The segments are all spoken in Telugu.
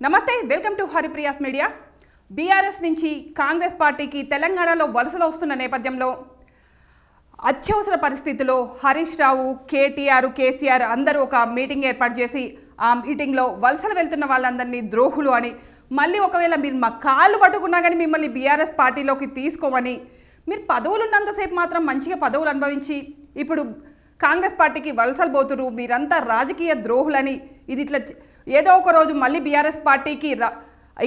నమస్తే, welcome to Haripriya's media. BRS నుంచి కాంగ్రెస్ పార్టీకి తెలంగాణలో వలసలు వస్తున్న నేపథ్యంలో అత్యవసర పరిస్థితుల్లో హరీష్ రావు, కేటీఆర్, కేసీఆర్ అందరూ ఒక మీటింగ్ ఏర్పాటు చేసి ఆ మీటింగ్లో వలసలు వెళ్తున్న వాళ్ళందరినీ ద్రోహులు అని, మళ్ళీ ఒకవేళ మీరు మా కాళ్ళు పట్టుకున్నా కానీ మిమ్మల్ని బీఆర్ఎస్ పార్టీలోకి తీసుకోమని, మీరు పదవులు ఉన్నంతసేపు మాత్రం మంచిగా పదవులు అనుభవించి ఇప్పుడు కాంగ్రెస్ పార్టీకి వలసలు పోతురు, మీరంతా రాజకీయ ద్రోహులని, ఇది ఇట్లా ఏదో ఒక రోజు మళ్ళీ బీఆర్ఎస్ పార్టీకి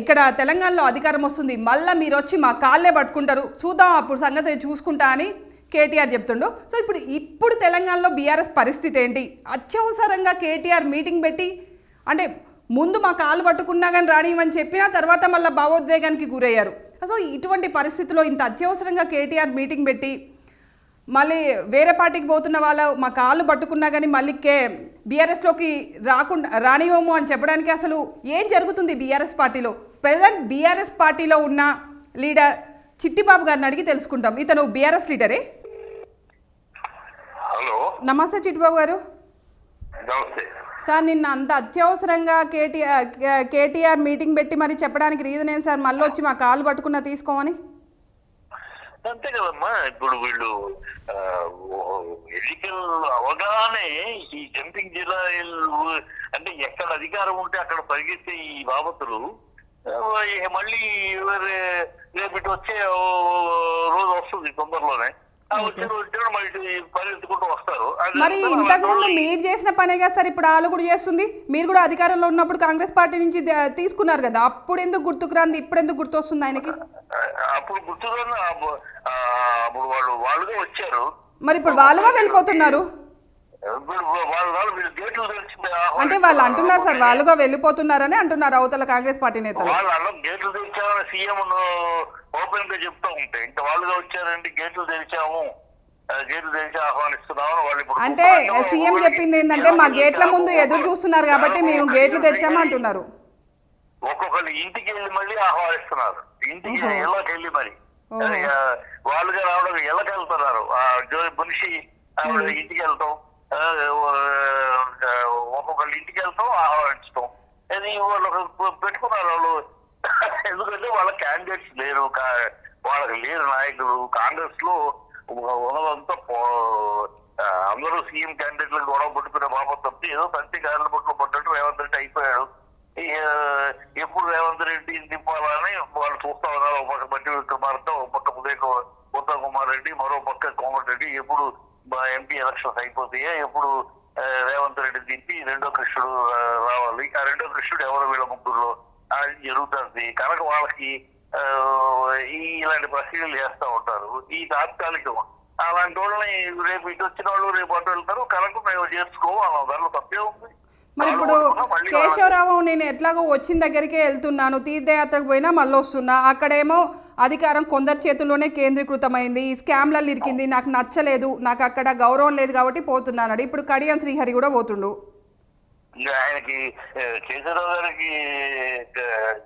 ఇక్కడ తెలంగాణలో అధికారం వస్తుంది, మళ్ళీ మీరు వచ్చి మా కాళ్ళే పట్టుకుంటారు, చూద్దాం అప్పుడు సంగతి చూసుకుంటా అని కేటీఆర్ చెప్తుండు. సో ఇప్పుడు తెలంగాణలో బీఆర్ఎస్ పరిస్థితి ఏంటి? అత్యవసరంగా కేటీఆర్ మీటింగ్ పెట్టి, అంటే ముందు మా కాళ్ళు పట్టుకున్నా కానీ రానివని చెప్పినా తర్వాత మళ్ళీ భావోద్వేగానికి గురయ్యారు. సో ఇటువంటి పరిస్థితిలో ఇంత అత్యవసరంగా కేటీఆర్ మీటింగ్ పెట్టి మళ్ళీ వేరే పార్టీకి పోతున్న వాళ్ళు మా కాళ్ళు పట్టుకున్నా కానీ మళ్ళీ బీఆర్ఎస్లోకి రానివ్వము అని చెప్పడానికి అసలు ఏం జరుగుతుంది బీఆర్ఎస్ పార్టీలో? ప్రజెంట్ బీఆర్ఎస్ పార్టీలో ఉన్న లీడర్ చిట్టిబాబు గారిని అడిగి తెలుసుకుంటాం. ఇతను బీఆర్ఎస్ లీడరే. హలో, నమస్తే చిట్టిబాబు గారు. సార్, నిన్న అంత అత్యవసరంగా కేటీఆర్ మీటింగ్ పెట్టి మరి చెప్పడానికి రీజన్ ఏంటి సార్? మళ్ళీ వచ్చి మా కాళ్ళు పట్టుకున్నా తీసుకోమని. అంతే కదమ్మా. ఇప్పుడు వీళ్ళు ఎన్నికలు అవగానే ఈ జంపింగ్ జిల్లాలు అంటే ఎక్కడ అధికారం ఉంటే అక్కడ పరిగెత్తే ఈ బాబతులు మళ్ళీ రేపు వచ్చే రోజు వస్తుంది తొందరలోనే. మరి ఇంతకుముందు మీరు చేసిన పనేగా సార్ ఇప్పుడు వాళ్ళు కూడా చేస్తుంది. మీరు కూడా అధికారంలో ఉన్నప్పుడు కాంగ్రెస్ పార్టీ నుంచి తీసుకున్నారు కదా, అప్పుడు ఎందుకు గుర్తుకురాంది, ఇప్పుడు ఎందుకు గుర్తొస్తుంది ఆయనకి? అప్పుడు గుర్తుకురాని అప్పుడు వాళ్ళుగా వచ్చారు, మరి ఇప్పుడు వాళ్ళుగా వెళ్ళిపోతున్నారు. అంటే వాళ్ళు అంటున్నారు సార్, వాళ్ళుగా వెళ్ళిపోతున్నారని అంటున్నారు అవతల కాంగ్రెస్ పార్టీ నేతలు. వాళ్ళు గేట్లు తెరిచామని సీఎం ఓపెన్ గా చెప్తా ఉంటే ఇంకా వాళ్ళుగా వచ్చారండి, గేట్లు తెరిచాము, గేట్లు తెరిచి ఆహ్వానిస్తున్నామని వాళ్ళు. అంటే సీఎం చెప్పింది ఏంటంటే మా గేట్ల ముందు ఎదురు చూస్తున్నారు కాబట్టి మేము గేట్లు తెరిచాము అంటున్నారు. ఒక్కొక్కరు ఇంటికి వెళ్ళి మళ్ళీ ఆహ్వానిస్తున్నారు, ఇంటికి ఇళ్ళకి వెళ్ళి మరి వాళ్ళుగా రావడం ఇళ్ళకి వెళ్తున్నారు. మనిషి ఇంటికి వెళ్తాం, ఒక్కొక్కళ్ళు ఇంటికి వెళ్తాం, ఆహ్వానించడం అది వాళ్ళు పెట్టుకున్నారు వాళ్ళు. ఎందుకంటే వాళ్ళ క్యాండిడేట్స్ లేరు, వాళ్ళకి లేరు నాయకులు. కాంగ్రెస్ లో ఉన్నదంతా అందరూ సీఎం క్యాండిడేట్లకు గొడవ పట్టుకునే బాబు తప్పి ఏదో తంటి గారెల పట్టులో పడ్డట్టు రేవంత్ రెడ్డి అయిపోయాడు. ఎప్పుడు రేవంత్ రెడ్డి దింపాలని వాళ్ళు చూస్తా ఉన్నారు. ఒక పక్క బట్టి విక్రమార్క, ఒక పక్క ఉత్తమ్ కుమార్ రెడ్డి, మరో పక్క కోమటిరెడ్డి. ఎప్పుడు ఎంపీ ఎలక్షన్స్ అయిపోతాయో ఎప్పుడు రేవంత్ రెడ్డి దింపి రెండో కృష్ణుడు రావాలి, ఆ రెండో కృష్ణుడు ఎవరు వీళ్ళ ముగ్గురులో అది జరుగుతుంది. కనుక వాళ్ళకి ఇలాంటి ప్రక్రియలు చేస్తూ ఉంటారు. ఈ తాత్కాలికం అలాంటి వాళ్ళని రేపు ఇటు వచ్చిన వాళ్ళు రేపు అటు వెళ్తారు. కనుక మేము చేసుకోవాలి, దాంట్లో తప్పే ఉంది. మరి ఇప్పుడు కేశవరావు నేను ఎట్లాగో వచ్చిన దగ్గరికే వెళ్తున్నాను, తీర్థయాత్రకు పోయినా మళ్ళీ వస్తున్నా, అక్కడేమో అధికారం కొందరి చేతుల్లోనే కేంద్రీకృతమైంది, ఈ స్కామ్లలో ఇరికింది, నాకు నచ్చలేదు, నాకు అక్కడ గౌరవం లేదు కాబట్టి పోతున్నాడు. ఇప్పుడు కడియం శ్రీహరి కూడా పోతుండు. ఆయనకి కేసీఆర్ గారికి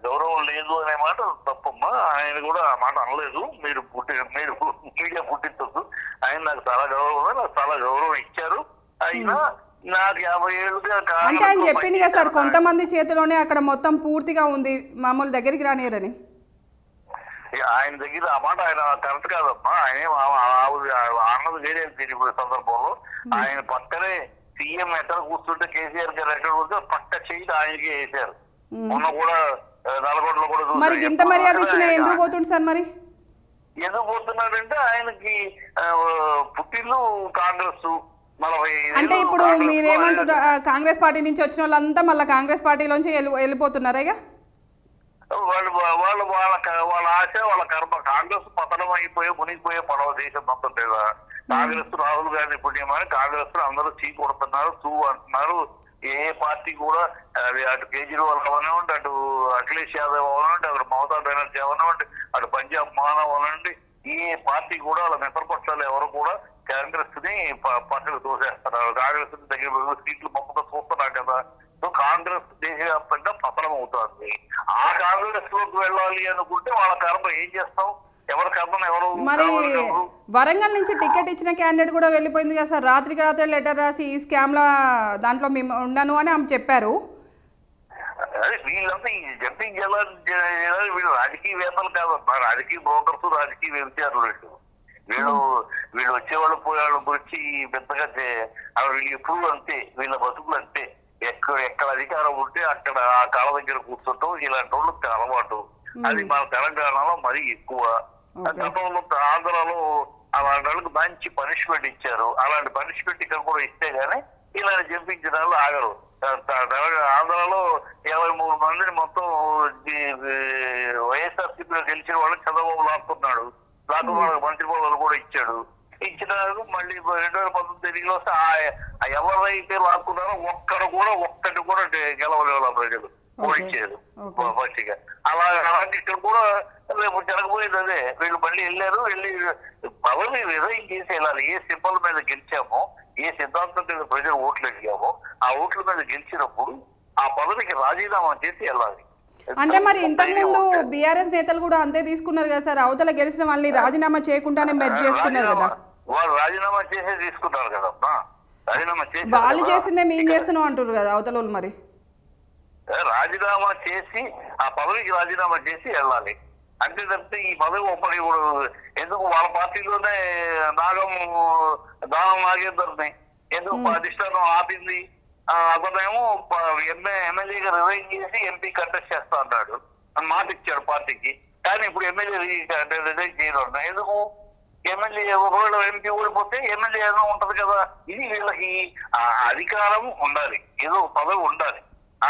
గౌరవం లేదు అనే మాట తప్పమ్మా. ఆయన కూడా ఆ మాట అనలేదు. మీరు మీడియా పుట్టించొద్దు. ఆయన నాకు చాలా గౌరవం, నాకు చాలా గౌరవం ఇచ్చారు. అయినా నాకు 50 ఏళ్ళుగా అంటే ఆయన చెప్పింది కదా సార్, కొంతమంది చేతిలోనే అక్కడ మొత్తం పూర్తిగా ఉంది, మామూలు దగ్గరికి రానియరని. ఆయన దగ్గర ఆ మాట ఆయన కరెక్ట్ కాదమ్మా. ఆయన అన్నది వేరే తిరిగి సందర్భంలో ఆయన పక్కనే సీఎం ఎక్కడ కూర్చుంటే కేసీఆర్ గారు ఎక్కడ కూర్చో పక్క చేయి ఆయనకి వేసారు. మొన్న కూడా నల్గొండలో కూడా మరి ఇంత మర్యాద ఇచ్చిన ఎందుకు పోతుంది సార్? మరి ఎందుకు పోతున్నాడంటే ఆయనకి పుట్టిల్లు కాంగ్రెస్ 40. అంటే ఇప్పుడు మీరేమంటున్నారు, కాంగ్రెస్ పార్టీ నుంచి వచ్చిన వాళ్ళంతా మళ్ళీ కాంగ్రెస్ పార్టీలోంచి వెళ్ళిపోతున్నారేగా? వాళ్ళ ఆశ, వాళ్ళ కర్మ. కాంగ్రెస్ పతనం అయిపోయే మునిగిపోయే పడవ దేశం మొత్తం లేదా. కాంగ్రెస్ రాహుల్ గాంధీ పుణ్యమని కాంగ్రెస్ అందరూ చీ కొడుతున్నారు, తూ అంటున్నారు. ఏ పార్టీ కూడా అటు కేజ్రీవాల్ అవనివ్వండి, అటు అఖిలేష్ యాదవ్ అవనండి, అటు మమతా బెనర్జీ అవనివ్వండి, అటు పంజాబ్ మానవ్ అవనండి, ఏ పార్టీ కూడా వాళ్ళ మిత్రపక్షాలు ఎవరు కూడా కాంగ్రెస్ ని పక్కకు తోసేస్తున్నారు. కాంగ్రెస్ ని దగ్గర సీట్లు పంపుతా చూస్తున్నారు కదా. సో కాంగ్రెస్ దేశవ్యాప్తంగా పతనం అవుతుంది. ఆ కాంగ్రెస్ లోకి వెళ్ళాలి అనుకుంటే వాళ్ళ కర్మ ఏం చేస్తాం? ఎవరి కర్మ ఎవరు? మరి వరంగల్ నుంచి టికెట్ ఇచ్చిన క్యాండిడేట్ కూడా వెళ్ళిపోయింది కదా సార్. రాత్రికి రాత్రి లెటర్ రాసి ఈ స్కామ్ల దాంట్లో మేము ఉండను అని ఆమె చెప్పారు. అదే వీళ్ళంతా ఈ జంపింగ్ జలాలు వీళ్ళు రాజకీయవేత్తలు కాదమ్మా, రాజకీయ బ్రోకర్స్, రాజకీయ వ్యభిచారులు వీళ్ళు వీళ్ళు వచ్చేవాళ్ళు పోయేవాళ్ళ గురించి పెద్దగా వీళ్ళు ఎప్పుడు అంతే, వీళ్ళ బతుకులు అంతే. ఎక్కడ అధికారం ఉంటే అక్కడ ఆ కాళ్ళ దగ్గర కూర్చుంటాం, ఇలాంటి వాళ్ళకి అలవాటు. అది మన తెలంగాణలో మరీ ఎక్కువ. గతంలో ఆంధ్రాలో అలాంటి వాళ్ళకి మంచి పనిష్మెంట్ ఇచ్చారు. అలాంటి పనిష్మెంట్ ఇక్కడ కూడా ఇస్తే గానీ ఇలాంటి జంపించిన వాళ్ళు ఆగరు. ఆంధ్రాలో 23 మందిని మొత్తం వైఎస్ఆర్సీపీలో గెలిచిన వాళ్ళకి చంద్రబాబు లాక్కున్నాడు. వాళ్ళకి మంత్రి పదవులు కూడా ఇచ్చాడు. ఇచ్చిన మళ్ళీ 2019 ఎన్నికలు వస్తే ఎవరైతే లాక్కున్నారో ఒక్కటి కూడా గెలవలేవు ప్రజలు, ఓడించారు మంచిగా. అలాంటి ఇక్కడ కూడా రేపు జరగబోయేది అదే. వీళ్ళు మళ్ళీ వెళ్ళి పదవి రిజైన్ చేసి వెళ్ళాలి. ఏ సింబల్ మీద గెలిచామో, ఏ సిద్ధాంతం మీద ప్రజలు ఓట్లు అడిగామో ఆ ఓట్ల మీద గెలిచినప్పుడు ఆ పదవికి రాజీనామా చేసి వెళ్ళాలి. అంటే మరి ఇంతకుముందు బీఆర్ఎస్ నేతలు కూడా అంతే తీసుకున్నారు కదా సార్, అవతల గెలిచిన వాళ్ళని రాజీనామా చేయకుండానే మెర్జ్ చేసుకున్నారు కదా. వాళ్ళు రాజీనామా చేసే తీసుకున్నారు కదమ్మా, రాజీనామా చేసి వాళ్ళు చేసిందే మేము చేస్తున్నాం అంటారు కదా అవతల వాళ్ళు. మరి రాజీనామా చేసి ఆ పదవికి రాజీనామా చేసి వెళ్ళాలి. అంటే తప్పితే ఈ పదవి ఒప్పటి ఎందుకు వాళ్ళ పార్టీలోనే దానం నాగేందర్ని ఎందుకు అధిష్టానం ఆపింది? అతనేమో ఎమ్మెల్యేగా రిజైన్ చేసి ఎంపీ కంటెస్ట్ చేస్తా అన్నాడు, మాట ఇచ్చాడు పార్టీకి. కానీ ఇప్పుడు ఎమ్మెల్యే రిజైన్ చేయడం ఎందుకు? ఎమ్మెల్యే ఒకవేళ ఎంపీ ఓడిపోతే ఎమ్మెల్యే ఏదో ఉంటది కదా. ఇది వీళ్ళకి అధికారం ఉండాలి, ఏదో పదవి ఉండాలి,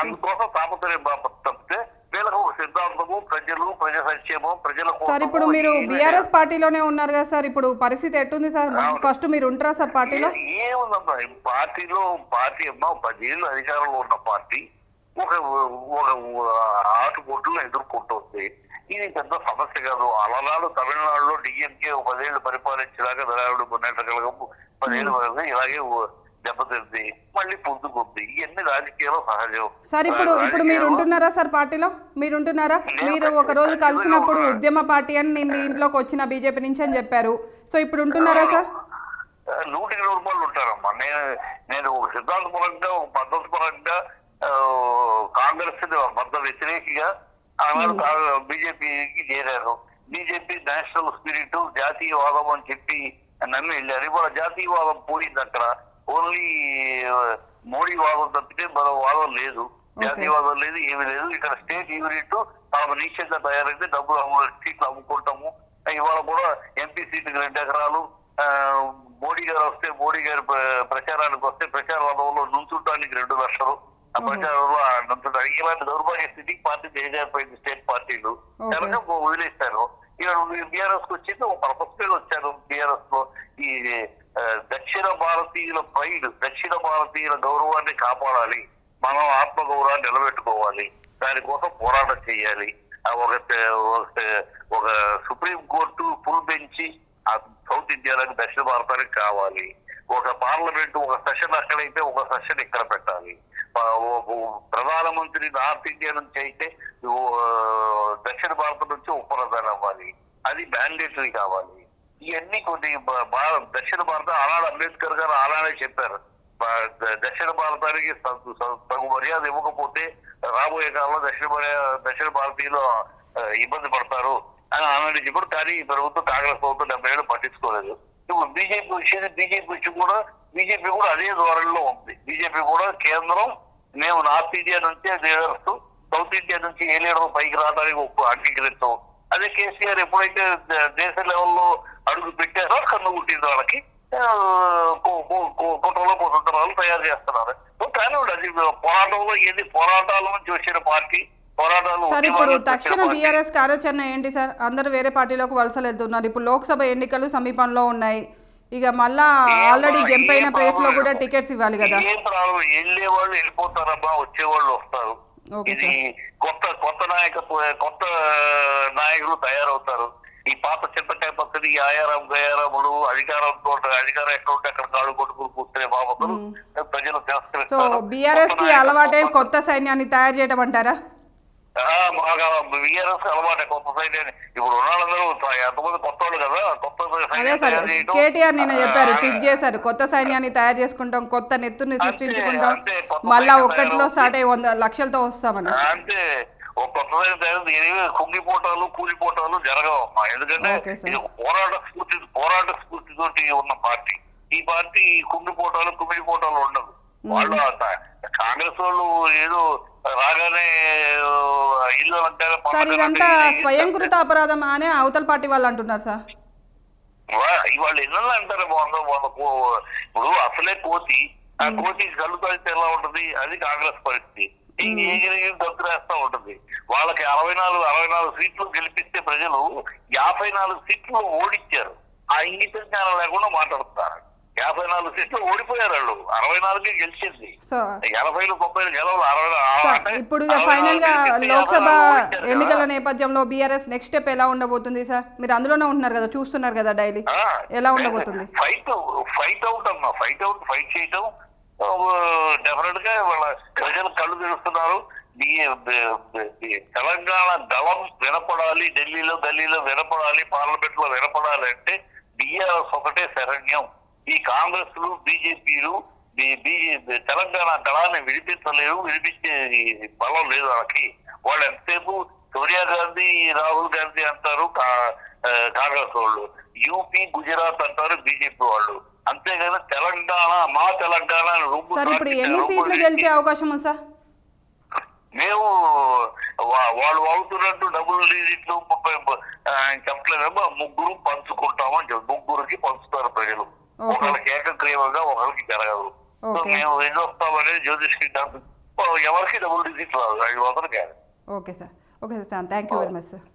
అందుకోసం తాపత్రయం తప్పితే వీళ్ళకు ఒక సిద్ధాంతము, ప్రజల సంక్షేమం, ప్రజలకు. సార్ ఇప్పుడు మీరు బీఆర్ఎస్ పార్టీలోనే ఉన్నారు కదా సార్, ఇప్పుడు పరిస్థితి ఎట్టుంది సార్? ఫస్ట్ మీరు ఉంటారా సార్ పార్టీలో? ఏముందమ్మా పార్టీ అమ్మా 10 ఏళ్ళు అధికారంలో ఉన్న పార్టీ ఒక ఆటుపోటులను ఎదుర్కొంటుంది. ఇది పెద్ద సమస్య కాదు. అలనాడు తమిళనాడులో డిఎంకే 10 ఏళ్ళు పరిపాలించేలాగా ద్రావిడ మున్నేట్ర కళగం 10 ఏళ్ళు వరకు ఇలాగే దెబ్బతింది, మళ్ళీ పొందుకుంది. ఇవన్నీ రాజకీయాలు సహజం. సార్ ఇప్పుడు మీరు ఉంటున్నారా సార్ పార్టీలో? మీరు ఉంటున్నారా? మీరు ఒక రోజు కలిసినప్పుడు ఉద్యమ పార్టీ అని నేను ఇంట్లోకి వచ్చిన బీజేపీ నుంచి అని చెప్పారు. సో ఇప్పుడు ఉంటున్నారా సార్? 100% ఉంటారమ్మా. నేను ఒక సిద్ధాంతపరంగా, ఒక పద్ధతి పరంగా కాంగ్రెస్ మద్ద వ్యతిరేకిగా ఆనాడు బీజేపీకి చేరారు. బీజేపీ నేషనల్ స్పిరిట్, జాతీయవాదం అని చెప్పి నమ్మి వెళ్ళారు. ఇవాళ జాతీయవాదం పోయింది. అక్కడ ఓన్లీ మోడీ వాదం తప్పితే మరో వాదం లేదు, జాతీయవాదం లేదు, ఏమీ లేదు. ఇక్కడ స్టేట్ యూనిట్ మనం నీచంగా తయారైతే డబ్బులు సీట్లు అమ్ముకుంటాము. ఇవాళ కూడా ఎంపీ సీట్కి 2 ఎకరాలు. మోడీ గారు వస్తే, మోడీ గారి ప్రచారానికి వస్తే ప్రచార రథంలో నుంచుంటానికి 2 లక్షలు ప్రచారంలో నుంచుంటానికి. ఇలాంటి దౌర్భాగ్య స్థితికి పార్టీ దిగజారిపోయింది స్టేట్ పార్టీలు. కనుక వదిలేస్తారు. ఇక్కడ బీఆర్ఎస్ కు వచ్చింది ఒక పర్పస్ మీద వచ్చారు. బీఆర్ఎస్ లో ఈ దక్షిణ భారతీయుల ప్రైడ్, దక్షిణ భారతీయుల గౌరవాన్ని కాపాడాలి, మనం ఆత్మగౌరవాన్ని నిలబెట్టుకోవాలి, దానికోసం పోరాటం చేయాలి. ఒక supreme court full bench south ఇండియాలకు, దక్షిణ భారతానికి కావాలి. ఒక పార్లమెంట్, ఒక సెషన్ అక్కడైతే ఒక సెషన్ ఇక్కడ పెట్టాలి. ప్రధానమంత్రి నార్త్ ఇండియా నుంచి అయితే దక్షిణ భారతం నుంచి ఉపప్రధాని అవ్వాలి. అది మ్యాండేటరీ కావాలి. ఇవన్నీ కొన్ని దక్షిణ భారతం ఆనాడు అంబేద్కర్ గారు ఆనాడే చెప్పారు, దక్షిణ భారతానికి తగు మర్యాద ఇవ్వకపోతే రాబోయే కాలంలో దక్షిణ భారతీయులు ఇబ్బంది పడతారు అని ఆనాడు చెప్పారు. కానీ ఈ ప్రభుత్వం, కాంగ్రెస్ ప్రభుత్వం 70 ఏళ్ళు పట్టించుకోలేదు. ఇప్పుడు బీజేపీ వచ్చేది, బీజేపీ కూడా అదే ధోరణిలో ఉంది. బీజేపీ కూడా కేంద్రం, మేము నార్త్ ఇండియా నుంచే లీడర్స్, సౌత్ ఇండియా నుంచి ఏ లీడర్ పైకి రావడానికి అంగీకరిస్తాం. అదే కేసీఆర్ ఎప్పుడైతే దేశ లెవెల్లో అడుగు పెట్టారో కన్ను కుట్టింది వాళ్ళకి. కుట్రలో కుతంత్రాలు తయారు చేస్తున్నారు. కానీ అది పోరాటంలో ఏది పోరాటాల నుంచి వచ్చిన పార్టీ, పోరాటాలు. సార్ ఇప్పుడు తక్షణ బీఆర్ఎస్ కార్యాచరణ ఏంటి సార్? అందరూ వేరే పార్టీలోకి వలసలు వెళ్తున్నారు. ఇప్పుడు లోక్సభ ఎన్నికలు సమీపంలో ఉన్నాయి. ఇక మళ్ళా ఆల్రెడీ జంప్ అయిన ప్లేస్ లో కూడా టికెట్స్ ఇవ్వాలి కదా. వెళ్ళే వాళ్ళు వెళ్ళిపోతారమ్మా, వచ్చేవాళ్ళు వస్తారు. ఇది కొత్త నాయకులు తయారవుతారు. ఈ పాత చింతకాయ పక్కన ఈ ఆయారం గయారములు అధికారంతో అధికారం ఎక్కడ ఉంటే అక్కడ కాడు కొట్టుకుని కూర్చునే బాబులు ప్రజలు తిరస్కరిస్తారు. సో బీఆర్ఎస్ కి అలవాటే కొత్త సైన్యాన్ని తయారు చేయడం అంటారా? బాగా విఆర్ఎస్ అలవాటే కొత్త సైడ్ అని. ఇప్పుడు ఉన్నాళ్ళందరూ ఎంతమంది కొత్త వాళ్ళు కదా, కొత్త అదే సార్ కేటీఆర్ నిన్న చెప్పారు, ట్వీట్ చేశారు, కొత్త సైన్యాన్ని తయారు చేసుకుంటాం, కొత్త నెత్తుని సృష్టించుకుంటాం, మళ్ళా ఒక్కటిలో స్టార్ట్ అయ్యి 100 లక్షలతో వస్తామని. అంటే ఒక కొత్త సైన్యం తయారు, కుంగిపోటాలు కూలిపోటాలు జరగవమ్మా. ఎందుకంటే ఇది పోరాట స్ఫూర్తితోటి ఉన్న పార్టీ. ఈ పార్టీ కుంగిపోటాలు కుమిలిపోటాలు ఉండదు. వాళ్ళు కాంగ్రెస్ వాళ్ళు ఏదో రాగానే ఇల్లు అంటారు. సార్ ఇదంతా స్వయంకృత అపరాధం అనే అవతల పార్టీ వాళ్ళు అంటున్నారు సార్. వాళ్ళు ఎన్నో అంటారు ఇప్పుడు అసలే కోతి, ఆ కోతి కళ్ళు తాగితే ఎలా ఉంటది, అది కాంగ్రెస్ పరిస్థితి. ఎగిరి దొక్కురేస్తా ఉంటుంది. వాళ్ళకి 64 సీట్లు గెలిపిస్తే ప్రజలు 54 సీట్లు ఓడించారు. ఆ ఇంగిత జ్ఞానం లేకుండా మాట్లాడుతున్నారు. 54 సీట్లు ఓడిపోయారు వాళ్ళు, 64 గెలిచింది. 80 90 గెలవలు. ఇప్పుడు ఫైనల్ గా లోక్సభ ఎన్నికల నేపథ్యంలో బీఆర్ఎస్ నెక్స్ట్ స్టెప్ ఎలా ఉండబోతుంది సార్? మీరు అందులోనే ఉంటున్నారు కదా, చూస్తున్నారు కదా డైలీ, ఎలా ఉండబోతుంది? ఫైట్ అవుట్ అమ్మా, ఫైట్ చేయటం డెఫినెట్ గా వాళ్ళ ప్రజలు కళ్ళు తెరుస్తున్నారు. తెలంగాణ దళం వినపడాలి, గల్లీలో వినపడాలి, పార్లమెంట్ లో వినపడాలి అంటే బిఆర్ఎస్ ఒకటే శరణ్యం. ఈ కాంగ్రెస్ లు బీజేపీలు తెలంగాణ దళాన్ని విడిపించలేరు, విడిపించే బలం లేదు వాళ్ళకి. వాళ్ళు ఎంతసేపు సోనియా గాంధీ రాహుల్ గాంధీ అంటారు కాంగ్రెస్ వాళ్ళు, యూపీ గుజరాత్ అంటారు బీజేపీ వాళ్ళు. అంతేగాని తెలంగాణ మా తెలంగాణ సార్ ఇప్పుడు ఎన్ని సీట్లు గెలిచే అవకాశం ఉంది సార్? మేము వాళ్ళు అవుతున్నట్టు డబుల్ డిజిట్లు చెప్పలేదేమో, ముగ్గురు పంచుకుంటామని చెప్పి ముగ్గురికి పంచుతారు ప్రజలు. ఒకరికి ఏకగ్రీవంగా ఒకరికి జరగదు. మేము ఏం వస్తామనేది జ్యోతిష్కి ఎవరికి డబుల్ డిజిట్ రాదు, 500 కాదు. Okay sir, thank you very much sir.